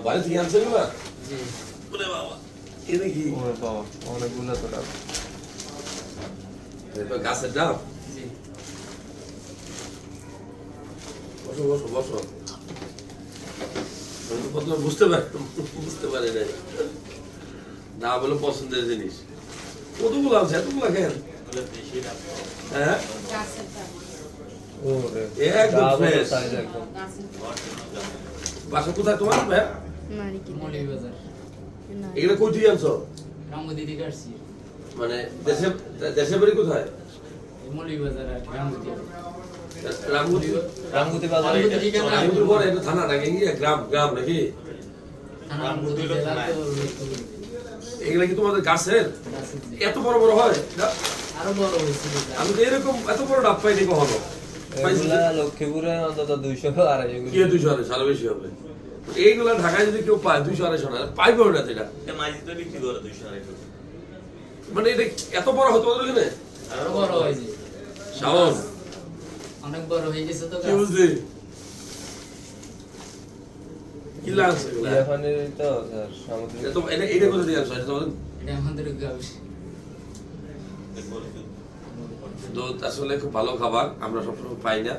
বাড়ি থেকে আনছে না? ওরে বাবা, এটা কি? ওরে বাবা, অনেকগুলো তো ডাব। এটা গাছের ডাব? বসো বসো বসো। আমি তো প্রথমে বুঝতে পারি নাই। ডাব হলো পছন্দের জিনিস। কতগুলো আছে? এতগুলো কেন? হ্যাঁ, ওরে একদম ডাব fresh। সাইজ একদম। বাসা কোথায় তোমার ভাই? মৌলভীবাজার এগুলো কই থেকে আনছো? রামগতি থেকে আসছি। মানে দেশের বাড়ি কোথায়? মৌলভীবাজার আর রামগতি। রামগুতি রামগুতি বাজারে রামগুতি থেকে না, রামগুতির পরে এটা থানা নাকি গ্রাম নাকি? রামগতি জেলা তো এগুলা কি তোমাদের গাছের? গাছের যে। এত বড় বড় হয়? আরো বড় হয়েছিল। আমি তো এরকম এত বড় ডাব পাইনি কখনো। এগুলা লক্ষ্মীপুরে অন্তত 200 250 কি 200 সারা বেশি হবে। এইগুলা ঢাকায় যদি কেউ পায় 200 250 না পাইবে না এটা। মাঝিতে বিক্রি করে 200 250। মানে এটা এত বড় হতো ওদের এখানে? আরো বড় হয়েছে। শাওন অনেক বড় হয়ে গেছে তো কি গাছ। বুঝলি? কি লাগছে এগুলা? ইয়াফানের তো স্যার সামুদ্রিক এটা তো এটা করে দিয়ে আসো। এটা তোমাদের এটা আমাদের গাছ। দুধ আসলে খুব ভালো খাবার, আমরা সবসময় পাই না।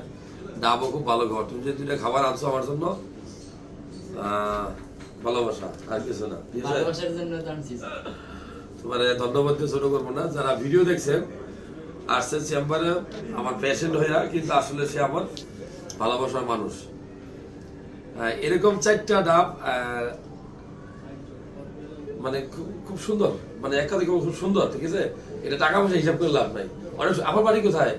ডাবও খুব ভালো খাবার। তুমি যে দুইটা খাবার আনছো আমার জন্য, ভালোবাসা আর কিছু না। ঠিক আছে? ভালোবাসার জন্য তো আনছি। তোমার ধন্যবাদ দিয়ে ছোট করবো না। যারা ভিডিও দেখছেন আসছেন চেম্বারে আমার পেশেন্ট হইয়া, কিন্তু আসলে সে আমার ভালোবাসার মানুষ। এরকম 4টা ডাব মানে খুব সুন্দর, মানে একটা দেখে খুব সুন্দর। ঠিক আছে, এটা টাকা পয়সা হিসাব করে লাভ নাই। অনেক আমার বাড়ি কোথায়?